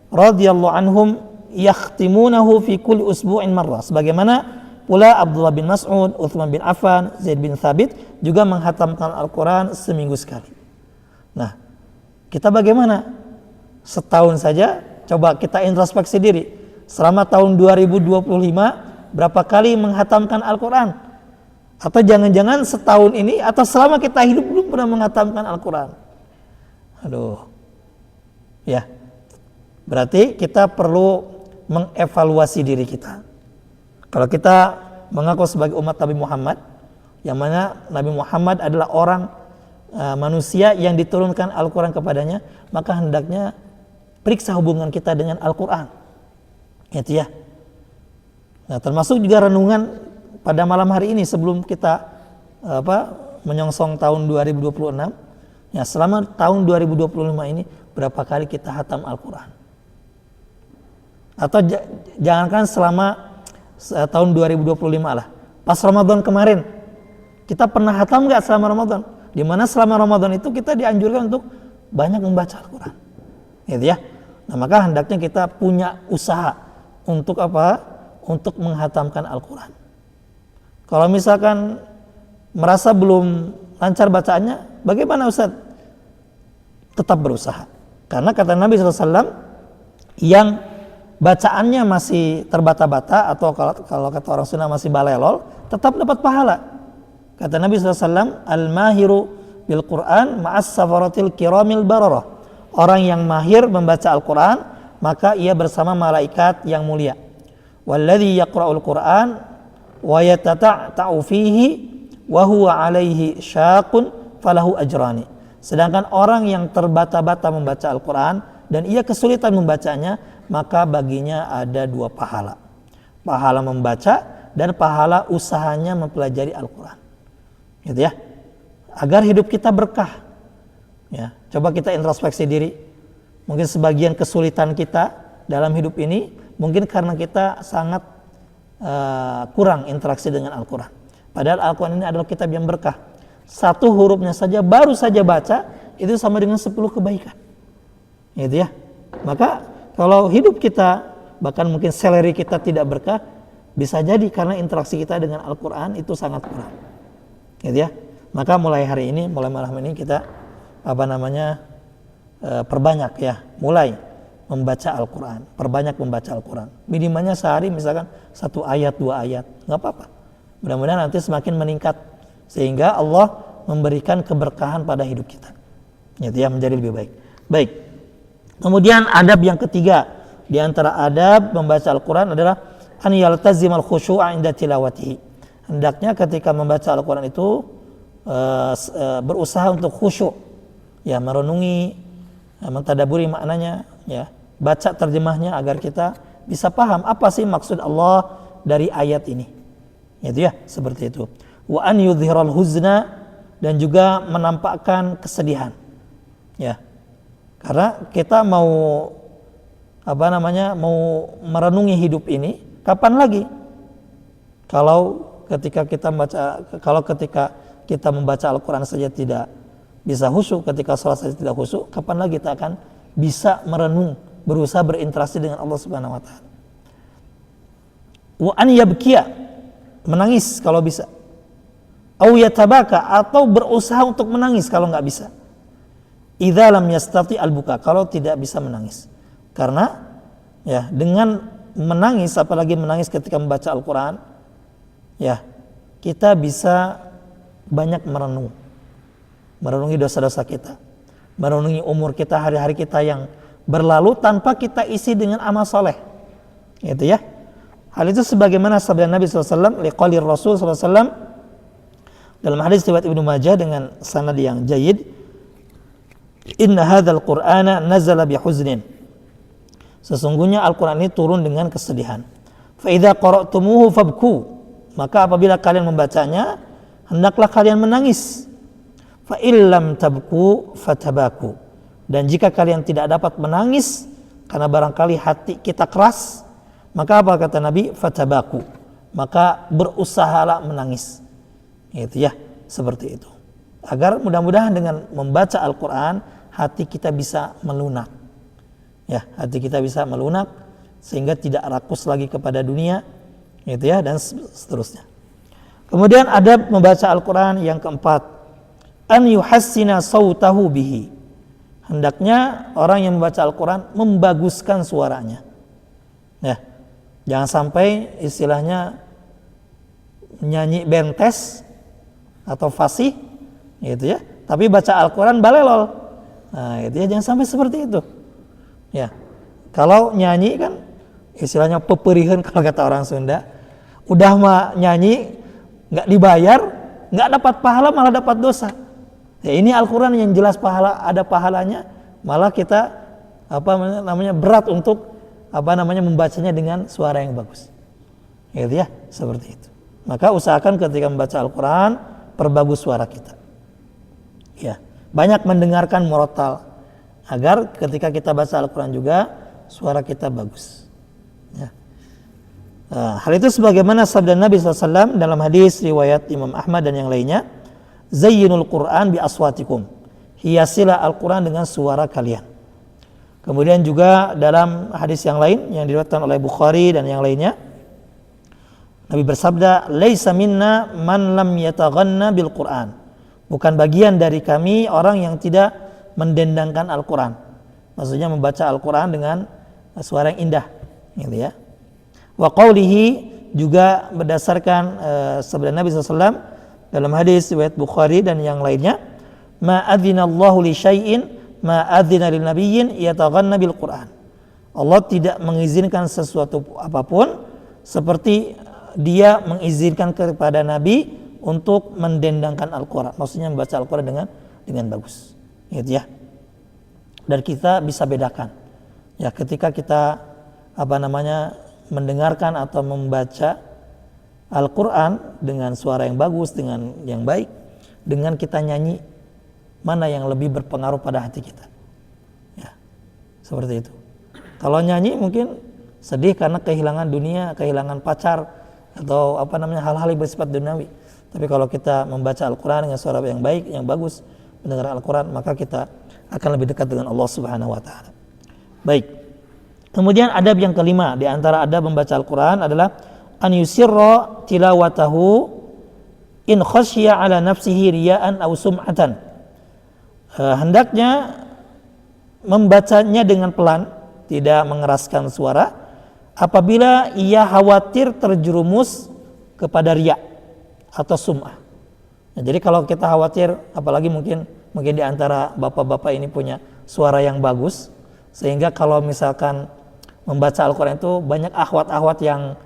radhiyallahu anhum yakhtimunahu fi kulli usbu'in marrah. Sebagaimana pula Abdullah bin Mas'ud, Uthman bin Affan, Zaid bin Thabit juga menghatamkan Al-Quran seminggu sekali. Nah, kita bagaimana? Setahun saja, coba kita introspeksi diri. Selama tahun 2025, berapa kali menghatamkan Al-Quran? Atau jangan-jangan setahun ini, atau selama kita hidup belum pernah menghatamkan Al-Quran? Aduh. Ya, berarti kita perlu mengevaluasi diri kita. Kalau kita mengaku sebagai umat Nabi Muhammad, yang mana Nabi Muhammad adalah orang manusia yang diturunkan Al-Quran kepadanya, maka hendaknya periksa hubungan kita dengan Al-Quran. Gitu ya. Nah, termasuk juga renungan pada malam hari ini sebelum kita menyongsong tahun 2026. Ya, selama tahun 2025 ini berapa kali kita hatam Al-Quran? Atau jangankan selama tahun 2025 lah. Pas Ramadan kemarin, kita pernah hatam nggak selama Ramadan? Di mana selama Ramadan itu kita dianjurkan untuk banyak membaca Al-Quran. Gitu ya. Nah, maka hendaknya kita punya usaha untuk untuk menghatamkan Al-Quran. Kalau misalkan merasa belum lancar bacaannya, bagaimana Ustaz? Tetap berusaha. Karena kata Nabi SAW, yang bacaannya masih terbata-bata atau kalau kata orang Sunda masih balelol, tetap dapat pahala. Kata Nabi SAW, "Al-mahiru bil Quran ma'as safaratil kiramil bararah." Orang yang mahir membaca Al-Quran, maka ia bersama malaikat yang mulia. Walladzi yaqra'ul Quran wa yatata'u fihi wa huwa 'alaihi syaqun falahu ajrani. Sedangkan orang yang terbata-bata membaca Al-Quran dan ia kesulitan membacanya, maka baginya ada 2 pahala. Pahala membaca dan pahala usahanya mempelajari Al-Quran. Gitu ya. Agar hidup kita berkah. Ya, coba kita introspeksi diri. Mungkin sebagian kesulitan kita dalam hidup ini mungkin karena kita sangat kurang interaksi dengan Al-Quran. Padahal Al-Quran ini adalah kitab yang berkah. 1 hurufnya saja, baru saja baca, itu sama dengan 10 kebaikan. Gitu ya. Maka kalau hidup kita, bahkan mungkin salary kita tidak berkah, bisa jadi karena interaksi kita dengan Al-Quran itu sangat kurang. Gitu ya. Maka mulai hari ini, mulai malam ini kita perbanyak ya, mulai membaca Al-Quran, perbanyak membaca Al-Quran. Minimalnya sehari misalkan 1 ayat, 2 ayat, nggak apa-apa. Mudah-mudahan nanti semakin meningkat sehingga Allah memberikan keberkahan pada hidup kita. Itu ya, menjadi lebih baik. Baik. Kemudian adab yang ketiga di antara adab membaca Al-Quran adalah an yaltazimal khusyu'a inda tilawatihi. Hendaknya ketika membaca Al-Quran itu berusaha untuk khusyuk. Ya, merenungi, mentadaburi maknanya, ya, baca terjemahnya agar kita bisa paham apa sih maksud Allah dari ayat ini. Gitu ya, seperti itu. Wa an yudhiral huzna, dan juga menampakkan kesedihan. Ya. Karena kita mau mau merenungi hidup ini, kapan lagi? Kalau ketika kita membaca Al-Quran saja tidak bisa khusyuk, ketika sholat saja tidak khusyuk, kapan lagi kita akan bisa merenung, berusaha berinteraksi dengan Allah Subhanahu wa taala. Wa an yabkiya, menangis kalau bisa. au yatabaka, atau berusaha untuk menangis kalau nggak bisa. Idza lam yastati al-buka, kalau tidak bisa menangis. Karena ya dengan menangis, apalagi menangis ketika membaca Al-Qur'an, ya kita bisa banyak merenungi dosa-dosa kita, merenungi umur kita, hari-hari kita yang berlalu tanpa kita isi dengan amal soleh, gitu ya. Hal itu sebagaimana sabda Nabi SAW, liqaulir Rasul SAW dalam hadis riwayat Ibnu Majah dengan sanad yang jayyid, inna hadzal Qur'ana nazala bihuznin, sesungguhnya Al-Qur'an ini turun dengan kesedihan. Fa idza qara'tumuhu fabku, maka apabila kalian membacanya hendaklah kalian menangis. Fa illam tabku fatabaku, dan jika kalian tidak dapat menangis karena barangkali hati kita keras, maka apa kata Nabi? Fatabaku, maka berusahalah menangis. Gitu ya, seperti itu. Agar mudah-mudahan dengan membaca Al-Qur'an hati kita bisa melunak. Ya, hati kita bisa melunak sehingga tidak rakus lagi kepada dunia, gitu ya, dan seterusnya. Kemudian adab membaca Al-Qur'an yang keempat, an yuhassina sautahu bihi. Hendaknya orang yang membaca Al-Qur'an membaguskan suaranya. Ya. Jangan sampai istilahnya nyanyi bentes atau fasih, gitu ya. Tapi baca Al-Quran balelol. Nah, gitu ya, jangan sampai seperti itu. Ya, kalau nyanyi kan istilahnya peperihan kalau kata orang Sunda. Udah mah nyanyi nggak dibayar, nggak dapat pahala malah dapat dosa. Ya, ini Al-Quran yang jelas pahala, ada pahalanya, malah kita berat untuk membacanya dengan suara yang bagus, gitu ya, seperti itu. Maka usahakan ketika membaca Al-Quran perbagus suara kita, ya, banyak mendengarkan murattal agar ketika kita baca Al-Quran juga suara kita bagus, ya. Hal itu sebagaimana sabda Nabi SAW dalam hadis riwayat Imam Ahmad dan yang lainnya, zayyinul Quran bi aswatikum, hiasilah Al-Quran dengan suara kalian. Kemudian juga dalam hadis yang lain yang diriwayatkan oleh Bukhari dan yang lainnya, Nabi bersabda, laisa minna man lam yataghanna bil Qur'an, bukan bagian dari kami orang yang tidak mendendangkan Al-Quran. Maksudnya membaca Al-Quran dengan suara yang indah, gitu ya. Wa qawlihi, juga berdasarkan sabda Nabi SAW dalam hadis riwayat Bukhari dan yang lainnya, ma adzinallahu li syai'in ma adzina lin nabiyyin yataghanna bil Qur'an. Allah tidak mengizinkan sesuatu apapun seperti dia mengizinkan kepada Nabi untuk mendendangkan Al-Quran. Maksudnya membaca Al-Quran dengan bagus, gitu ya. Dan kita bisa bedakan, ya, ketika kita mendengarkan atau membaca Al-Quran dengan suara yang bagus, dengan yang baik, dengan kita nyanyi, mana yang lebih berpengaruh pada hati kita, ya, seperti itu. Kalau nyanyi mungkin sedih karena kehilangan dunia, kehilangan pacar, atau hal-hal yang bersifat duniawi. Tapi kalau kita membaca Al-Quran dengan suara yang baik, yang bagus, mendengar Al-Quran, maka kita akan lebih dekat dengan Allah Subhanahu Wa Taala. Baik. Kemudian adab yang kelima di antara adab membaca Al-Quran adalah an yusirra tilawatahu in khasyiya ala nafsihi riya'an aw sum'atan. Hendaknya membacanya dengan pelan, tidak mengeraskan suara, apabila ia khawatir terjerumus kepada riya atau sum'ah. Nah, jadi kalau kita khawatir, apalagi mungkin di antara bapak-bapak ini punya suara yang bagus, sehingga kalau misalkan membaca Al-Quran itu banyak akhwat-akhwat yang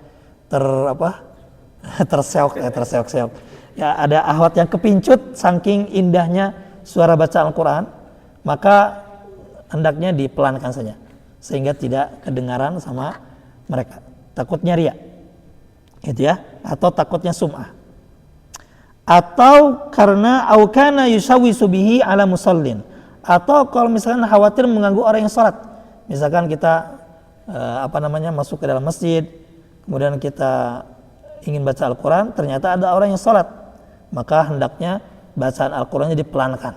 terseok-seok. Ya, ada akhwat yang kepincut saking indahnya suara baca Al-Quran, maka hendaknya dipelankan saja sehingga tidak kedengaran sama mereka. Takutnya riya, gitu ya, atau takutnya sum'ah, atau karena aukana yusawisu bihi ala musallin, atau kalau misalkan khawatir mengganggu orang yang sholat. Misalkan kita masuk ke dalam masjid, kemudian kita ingin baca Al-Quran, ternyata ada orang yang sholat, maka hendaknya bacaan Al-Qurannya dipelankan,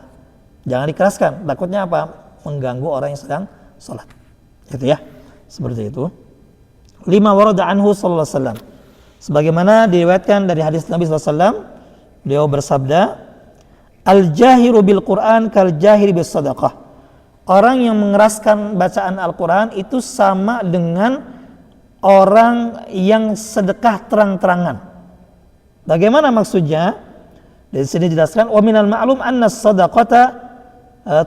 jangan dikeraskan. Takutnya apa? Mengganggu orang yang sedang sholat, gitu ya, seperti itu. 5 warada anhu sallallahu alaihi wasallam, sebagaimana diriwayatkan dari hadis Nabi sallallahu alaihi wasallam Beliau bersabda, al-jahiru bil Quran kal jahiri bis sadaqah. Orang yang mengeraskan bacaan Al-Quran itu sama dengan orang yang sedekah terang-terangan. Bagaimana maksudnya? Di sini dijelaskan, wa minal ma'lum anna as-sadaqata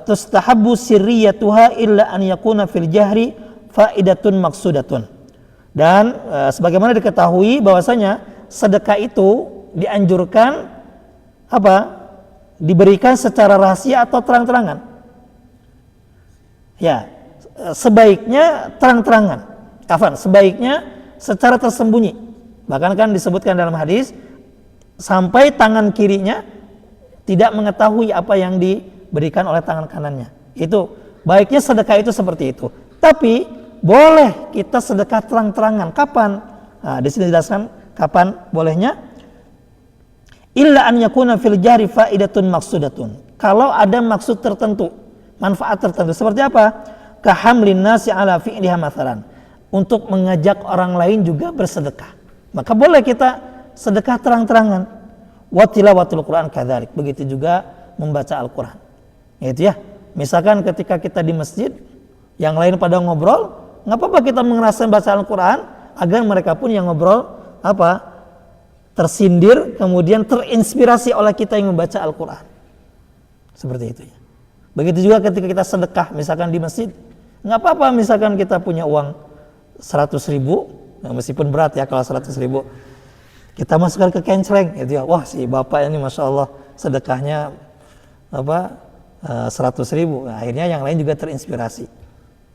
tustahabbu sirriyatuha illa an yakuna fil jahri faidatun maksudatun. Dan sebagaimana diketahui bahwasanya sedekah itu dianjurkan diberikan secara rahasia atau terang-terangan. Ya, sebaiknya terang-terangan. Sebaiknya secara tersembunyi. Bahkan kan disebutkan dalam hadis, sampai tangan kirinya tidak mengetahui apa yang diberikan oleh tangan kanannya. Itu baiknya sedekah itu seperti itu. Tapi boleh kita sedekah terang-terangan. Kapan? Nah, di sini dijelaskan kapan bolehnya. Illa an yakuna fil jahri faidatun maksudatun. Kalau ada maksud tertentu, manfaat tertentu. Seperti apa? Kahamlin nasi ala fi'liha mathalan. Untuk mengajak orang lain juga bersedekah. Maka boleh kita sedekah terang-terangan. Wa tilawatul Quran kadzalik. Begitu juga membaca Al-Quran. Itu ya. Misalkan ketika kita di masjid, yang lain pada ngobrol, nggak apa-apa kita mengeraskan bacaan Al-Quran agar mereka pun yang ngobrol tersindir, kemudian terinspirasi oleh kita yang membaca Al-Quran. Seperti itu ya. Begitu juga ketika kita sedekah, misalkan di masjid, nggak apa-apa misalkan kita punya uang 100.000, meskipun berat ya kalau 100.000, kita masukkan ke kencreng, gitu ya. Wah, si bapak ini masya Allah sedekahnya 100.000. Nah, akhirnya yang lain juga terinspirasi,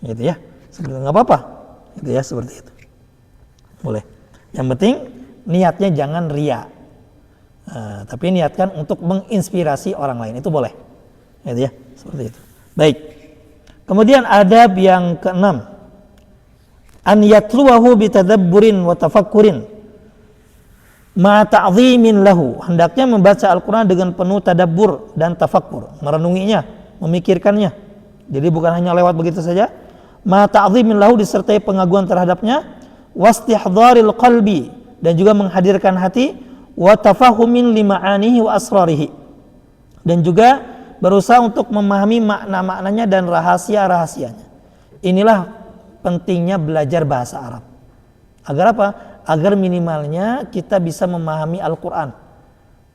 gitu ya. Sebenarnya nggak apa-apa, gitu ya, seperti itu. Boleh. Yang penting niatnya jangan ria, tapi niatkan untuk menginspirasi orang lain, itu boleh, gitu ya, seperti itu. Baik. Kemudian adab yang keenam, an yatluwahu bitadabburin wa tafakkurin ma ta'zimin lahu. Hendaknya membaca Al-Quran dengan penuh tadabbur dan tafakkur, merenunginya, memikirkannya. Jadi bukan hanya lewat begitu saja. Ma ta'zimin lahu disertai pengaguan terhadapnya, wastihdharil qalbi, dan juga menghadirkan hati, wa tafahumin lima'anihi wa asrarihi, dan juga berusaha untuk memahami makna-maknanya dan rahasia-rahasianya. Inilah pentingnya belajar bahasa Arab. Agar apa? Agar minimalnya kita bisa memahami Al-Quran.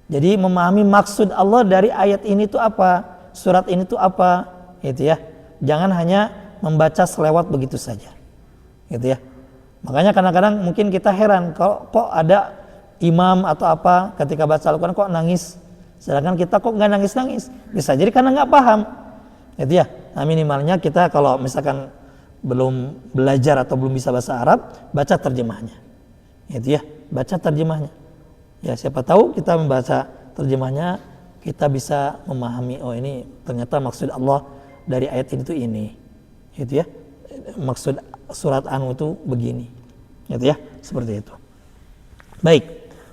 Jadi memahami maksud Allah dari ayat ini tuh apa, surat ini tuh apa, gitu ya. Jangan hanya membaca selewat begitu saja, gitu ya. Makanya kadang-kadang mungkin kita heran kok ada imam atau apa ketika baca Al-Quran kok nangis, sedangkan kita kok nggak nangis-nangis. Bisa jadi karena nggak paham, gitu ya. Nah, minimalnya kita kalau misalkan belum belajar atau belum bisa bahasa Arab, baca terjemahnya, gitu ya. Baca terjemahnya. Ya, siapa tahu kita membaca terjemahnya kita bisa memahami, oh ini ternyata maksud Allah dari ayat ini tuh ini, gitu ya. Maksud surat Anu itu begini, gitu ya, seperti itu. Baik.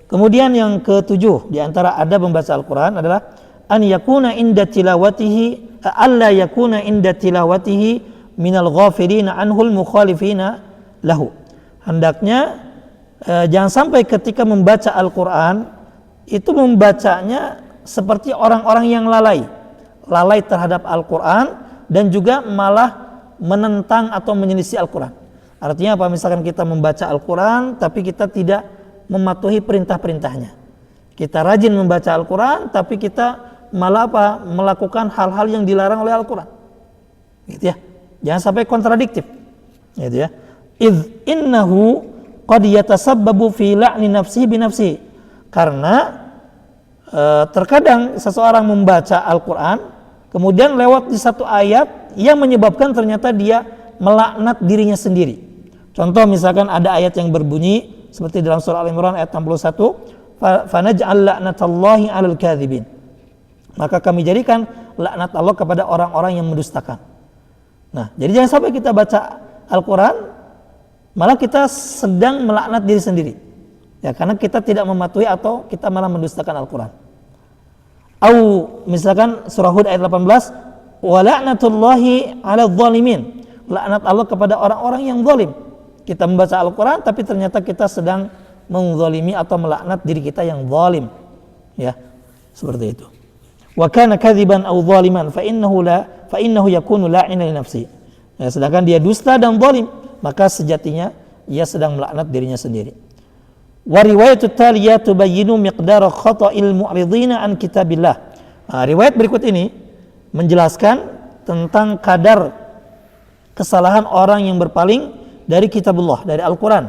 Kemudian yang ketujuh di antara adab membaca Al-Quran adalah an yakuna inda tilawatihi alla yakuna inda tilawatihi minal ghafirina anhul mukhalifina lahu. Hendaknya jangan sampai ketika membaca Al-Quran itu membacanya seperti orang-orang yang lalai terhadap Al-Quran, dan juga malah menentang atau menyelisih Al-Quran. Artinya apa? Misalkan kita membaca Al-Quran tapi kita tidak mematuhi perintah-perintahnya. Kita rajin membaca Al-Quran tapi kita malah melakukan hal-hal yang dilarang oleh Al-Quran, gitu ya. Jangan sampai kontradiktif, gitu ya. Idz innahu qad yatasabbabu fi la'ni nafsihi bi nafsihi. Karena terkadang seseorang membaca Al-Quran kemudian lewat di satu ayat yang menyebabkan ternyata dia melaknat dirinya sendiri. Contoh misalkan ada ayat yang berbunyi seperti dalam surah Al-Imran ayat 61, fanaj'al la'natallahi 'alal kadzibin. Maka kami jadikan laknat Allah kepada orang-orang yang mendustakan. Nah, jadi jangan sampai kita baca Al-Quran malah kita sedang melaknat diri sendiri. Ya, karena kita tidak mematuhi atau kita malah mendustakan Al-Quran. Au misalkan surah Hud ayat 18, wa la'natullahi 'alal zalimin. Laknat Allah kepada orang-orang yang zalim. Kita membaca Al-Quran tapi ternyata kita sedang menzalimi atau melaknat diri kita yang zalim. Ya. Seperti itu. Wa kana kadziban aw zaliman fa innahu yakunu la'inan li nafsi. Ya, sedangkan dia dusta dan zalim, maka sejatinya ia sedang melaknat dirinya sendiri. Wa riwayatut taliyah tubayyinu miqdar khata'il mu'ridina an kitabillah. Riwayat berikut ini menjelaskan tentang kadar kesalahan orang yang berpaling dari kitabullah, dari Al-Quran.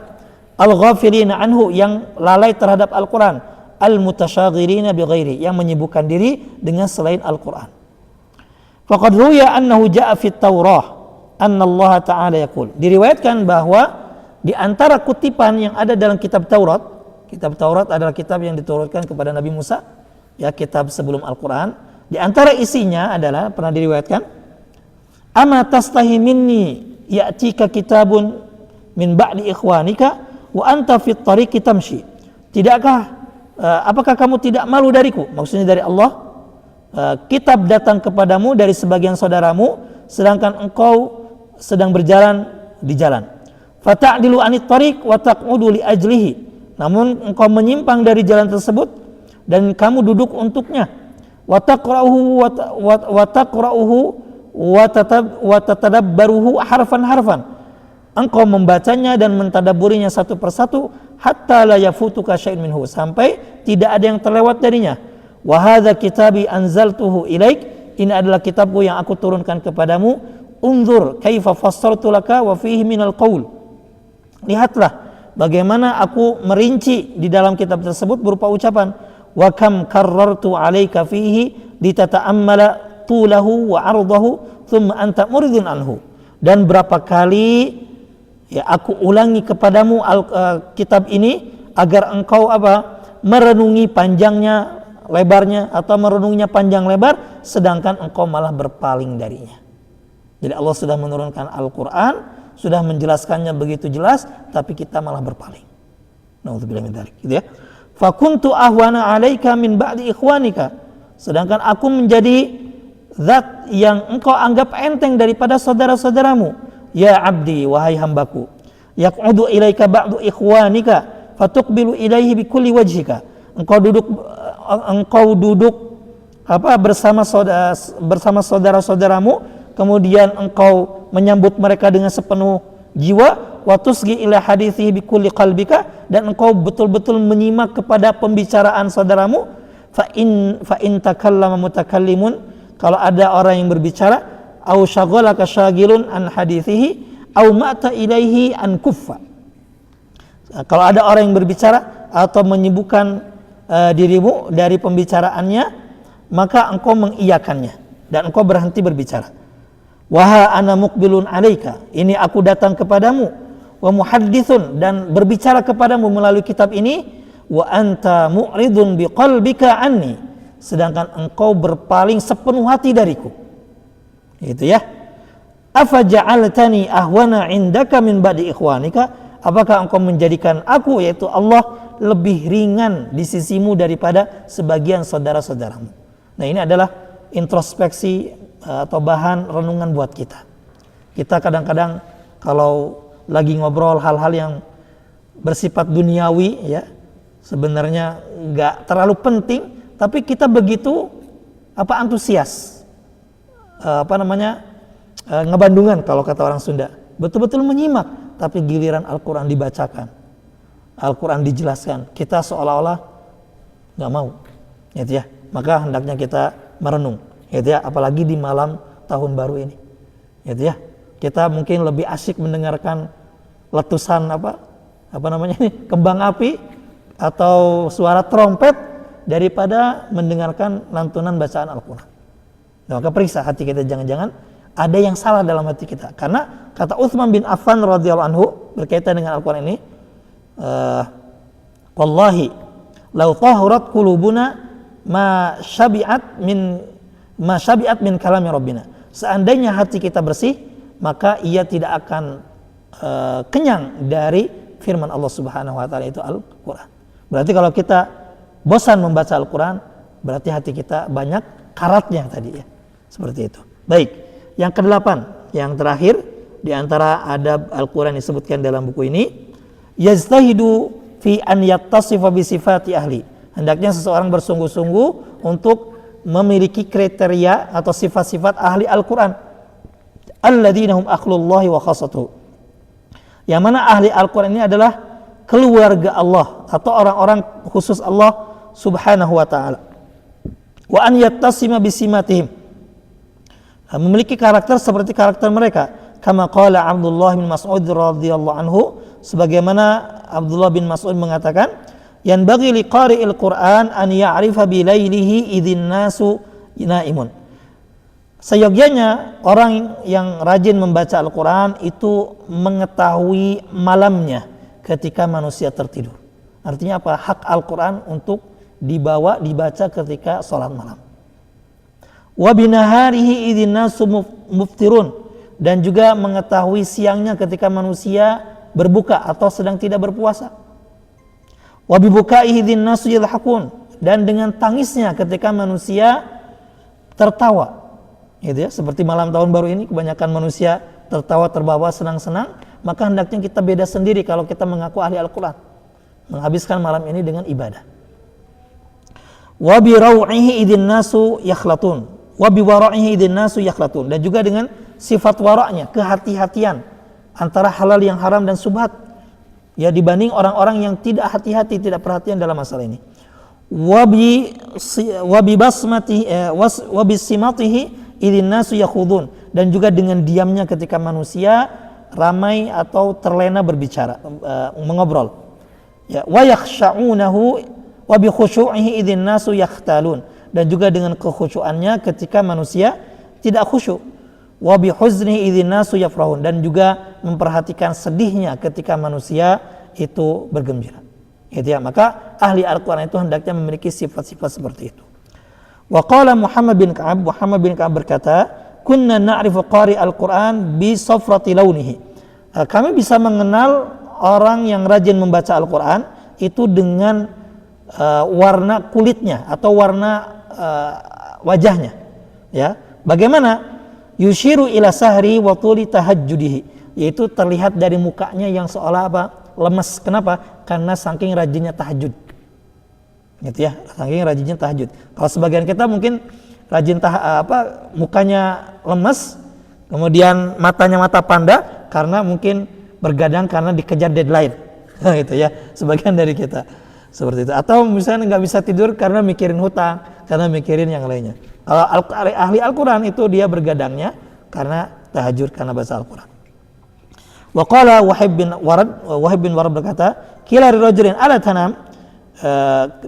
Al-ghafilina anhu, yang lalai terhadap Al-Quran. Al-mutasyaghirina bighairi, yang menyibukkan diri dengan selain Al-Quran. Faqad ruya annahu ja'a fit Taurah anna Allah Ta'ala yaqul. Diriwayatkan bahwa di antara kutipan yang ada dalam kitab Taurat adalah kitab yang diturunkan kepada Nabi Musa, ya, kitab sebelum Al-Quran. Di antara isinya adalah, pernah diriwayatkan, ama tastahi minni ya'tika kitabun min ba'di ikhwanika wa anta fit tariqi tamshi. Tidakkah apakah kamu tidak malu dariku? Maksudnya dari Allah. Kitab datang kepadamu dari sebagian saudaramu sedangkan engkau sedang berjalan di jalan. Fata'dilu anit tariq wa taq'udu li ajlihi. Namun engkau menyimpang dari jalan tersebut dan kamu duduk untuknya. Wa taqra'uhu wa tatadabbaruhu harfan. Engkau membacanya dan mentadabburinya satu persatu hatta la yafutuka syai'un minhu, sampai tidak ada yang terlewat darinya. Wa hadza kitabi anzaltuhu ilaik, ini adalah kitabku yang aku turunkan kepadamu. Unzur kaifa fassartu laka wa fihi minal qaul. Lihatlah bagaimana aku merinci di dalam kitab tersebut berupa ucapan. Wa kam karrartu alaika fihi litata'ammala tulahu wa ardahu thumma anta muridun anhu. Dan berapa kali ya aku ulangi kepadamu kitab ini agar engkau merenungi panjangnya, lebarnya, atau merenunginya panjang lebar, sedangkan engkau malah berpaling darinya. Jadi Allah sudah menurunkan Al-Quran, sudah menjelaskannya begitu jelas, tapi kita malah berpaling. Na'udzubillah min dzalik, gitu ya. Fakuntu ahwana 'alaika min ba'di ikhwanika, sedangkan aku menjadi zat yang engkau anggap enteng daripada saudara-saudaramu. Ya abdi, wahai hambaku, yaq'udu ilaika ba'du ikhwanika fatuqbilu ilaihi bikulli wajhika. Engkau duduk bersama saudara-saudaramu, kemudian engkau menyambut mereka dengan sepenuh jiwa. Wa tusgi ila hadithi bikulli qalbika, dan engkau betul-betul menyimak kepada pembicaraan saudaramu. Fa in takallama mutakallimun, kalau ada orang yang berbicara, au syaghalaka syagilun an hadithihi au ma'ta ilaihi an kuffa. Kalau ada orang yang berbicara atau menyibukkan dirimu dari pembicaraannya, maka engkau mengiyakannya dan engkau berhenti berbicara. Wa ana muqbilun alaika, ini aku datang kepadamu, wa muhadditsun, dan berbicara kepadamu melalui kitab ini, wa anta mu'ridun biqalbika anni, sedangkan engkau berpaling sepenuh hati dariku. Gitu ya. Afa ja'altani ahwana indaka min ba'di ikhwanika, apakah engkau menjadikan aku, yaitu Allah, lebih ringan di sisimu daripada sebagian saudara-saudaramu. Nah, ini adalah introspeksi atau bahan renungan buat kita. Kita kadang-kadang kalau lagi ngobrol hal-hal yang bersifat duniawi, ya, sebenarnya nggak terlalu penting, tapi kita begitu antusias, ngebandungan kalau kata orang Sunda, betul-betul menyimak, tapi giliran Al-Quran dibacakan, Al-Quran dijelaskan, kita seolah-olah nggak mau, gitu ya. Maka hendaknya kita merenung, gitu ya, apalagi di malam tahun baru ini, gitu ya. Kita mungkin lebih asyik mendengarkan letusan kembang api atau suara trompet daripada mendengarkan lantunan bacaan Al-Quran. Nah, maka periksa hati kita, jangan-jangan ada yang salah dalam hati kita. Karena kata Utsman bin Affan radhiyallahu anhu berkaitan dengan Al-Quran ini, wallahi law tahurat qulubuna ma syabi'at min kalami rabbina. Seandainya hati kita bersih, maka ia tidak akan kenyang dari firman Allah Subhanahu wa taala, itu Al-Quran. Berarti kalau kita bosan membaca Al-Quran, berarti hati kita banyak karatnya tadi, ya. Seperti itu. Baik, yang ke-8, yang terakhir di antara adab Al-Quran disebutkan dalam buku ini, yaztahidu fi an yattasifa bi sifati ahli, Hendaknya seseorang bersungguh-sungguh untuk memiliki kriteria atau sifat-sifat ahli Al-Quran. Alladzina hum akhlullahi wa khassatuhu. Yang mana ahli Al-Quran ini adalah keluarga Allah atau orang-orang khusus Allah subhanahu wa ta'ala. Wa an yattasima bisimatihim, memiliki karakter seperti karakter mereka. Kama qala Abdullah bin Mas'ud radhiyallahu anhu, sebagaimana Abdullah bin Mas'ud mengatakan, yanbaghi liqari'il Qur'an an ya'rifa bilailihi idzin nasu naimun. Seyogyanya orang yang rajin membaca Al-Quran itu mengetahui malamnya ketika manusia tertidur. Artinya apa? Hak Al-Quran untuk dibaca ketika sholat malam. Wa binaharihi idzin nasu muftirun, dan juga mengetahui siangnya ketika manusia berbuka atau sedang tidak berpuasa. Wa bibukaihi idzin nasu yadhakun, dan dengan tangisnya ketika manusia tertawa. Gitu ya, seperti malam tahun baru ini kebanyakan manusia tertawa terbawa senang-senang, maka hendaknya kita beda sendiri kalau kita mengaku ahli Al-Quran, menghabiskan malam ini dengan ibadah. Wa bi raw'ihi idzin nasu yakhlatun, wa bi wara'ihi idzin nasu yakhlatun, dan juga dengan sifat waraknya, kehati-hatian antara halal yang haram dan subhat, ya, dibanding orang-orang yang tidak hati-hati, tidak perhatian dalam masalah ini. Wa bi basmatihi wa bi simatihi idzin nasu yakhudun, dan juga dengan diamnya ketika manusia ramai atau terlena berbicara, mengobrol. Ya, wa yakhsha'unahu wa bi khushu'ihi idzin nasu yakhtalun, dan juga dengan kekhusyuannya ketika manusia tidak khusyuk. Wa bi huznihi idzin nasu yafrahun, dan juga memperhatikan sedihnya ketika manusia itu bergembira. Gitu ya, maka ahli Al-Quran itu hendaknya memiliki sifat-sifat seperti itu. Wa qala Muhammad bin Ka'ab berkata, kunna na'rifu qari al-Quran bi safrati launihi. Kami bisa mengenal orang yang rajin membaca Al-Quran itu dengan warna kulitnya atau warna wajahnya. Ya, bagaimana? Yushiru ila sahri wa tuli tahajjudihi, yaitu terlihat dari mukanya yang seolah apa? Lemas. Kenapa? Karena saking rajinnya tahajud. Gitu ya, saking rajinnya tahajud. Kalau sebagian kita mungkin rajin mukanya lemas, kemudian matanya mata panda karena mungkin bergadang karena dikejar deadline. Gitu ya, sebagian dari kita seperti itu. Atau misalnya nggak bisa tidur karena mikirin hutang, karena mikirin yang lainnya. Kalau ahli Al-Quran itu dia bergadangnya karena tahajud, karena baca Al-Quran. Wa qala Wahib bin Warad berkata, qila lirajulin ala tanam,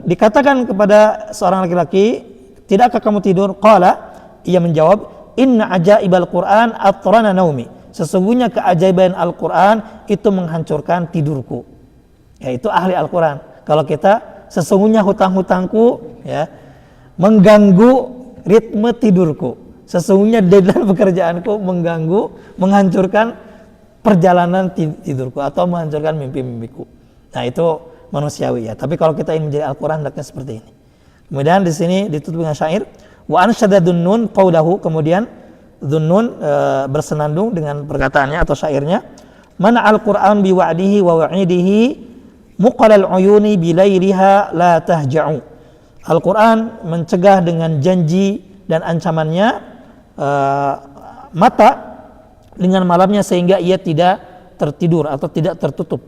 dikatakan kepada seorang laki-laki, tidakkah kamu tidur? Qala, ia menjawab, inna ajaibal Qur'an atrana naumi, sesungguhnya keajaiban Al-Quran itu menghancurkan tidurku. Yaitu ahli Al-Quran. Kalau kita, sesungguhnya hutang-hutangku, ya, mengganggu ritme tidurku. Sesungguhnya deadline pekerjaanku mengganggu, menghancurkan perjalanan tidurku atau menghancurkan mimpi-mimpiku. Nah, itu manusiawi ya. Tapi kalau kita ingin menjadi Al-Quran, hendaknya seperti ini. Kemudian di sini ditutup dengan syair, wa ansyada Dhunnun qaulahu, kemudian Dhunnun bersenandung dengan perkataannya atau syairnya, mana Al-Quran biwa'dihi wa wa'idihi muqalal uyuni bilailiha la tahja'u. Al-Quran mencegah dengan janji dan ancamannya mata dengan malamnya sehingga ia tidak tertidur atau tidak tertutup.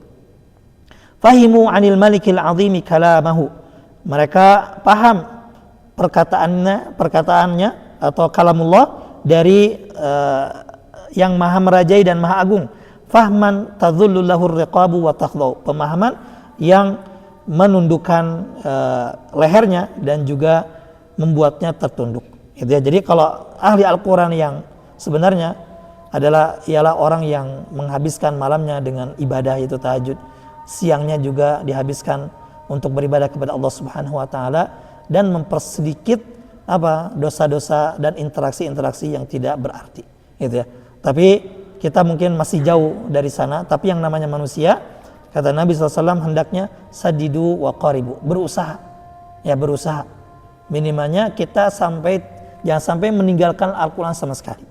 Fahimu anil malikil azimi kalamahu, mereka paham perkataannya atau kalamullah dari yang maha merajai dan maha agung. Fahman tadhullu lahur riqabu wa takhdau, pemahaman yang menundukkan lehernya dan juga membuatnya tertunduk. Gitu ya. Jadi kalau ahli Al-Quran yang sebenarnya ialah orang yang menghabiskan malamnya dengan ibadah, itu tahajud, siangnya juga dihabiskan untuk beribadah kepada Allah Subhanahu wa taala dan mempersedikit dosa-dosa dan interaksi-interaksi yang tidak berarti, gitu ya. Tapi kita mungkin masih jauh dari sana, tapi yang namanya manusia, kata Nabi SAW, hendaknya sadidu wa qaribu, berusaha. Minimalnya kita jangan sampai meninggalkan Al-Quran sama sekali.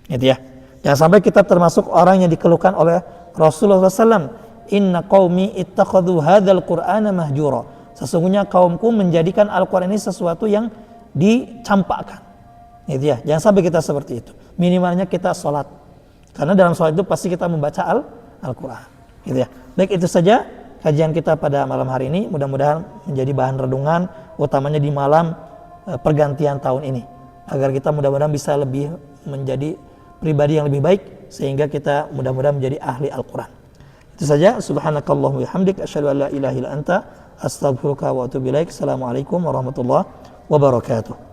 Gitu ya. Jangan sampai kita termasuk orang yang dikeluhkan oleh Rasulullah SAW. Inna qaumi ittakhadhu hadzal Qur'ana mahjura. Sesungguhnya kaumku menjadikan Al-Quran ini sesuatu yang dicampakkan. Gitu ya. Jangan sampai kita seperti itu. Minimalnya kita sholat. Karena dalam sholat itu pasti kita membaca Al-Quran. Gitu ya. Baik, itu saja kajian kita pada malam hari ini. Mudah-mudahan menjadi bahan renungan, utamanya di malam pergantian tahun ini. Agar kita mudah-mudahan bisa lebih menjadi pribadi yang lebih baik, sehingga kita mudah-mudahan menjadi ahli Al-Quran. Itu saja. Subhanakallahumma bihamdik, asyhadu an la ilaha illa anta, astaghfiruka wa atubu ilaik. Assalamualaikum warahmatullahi wabarakatuh.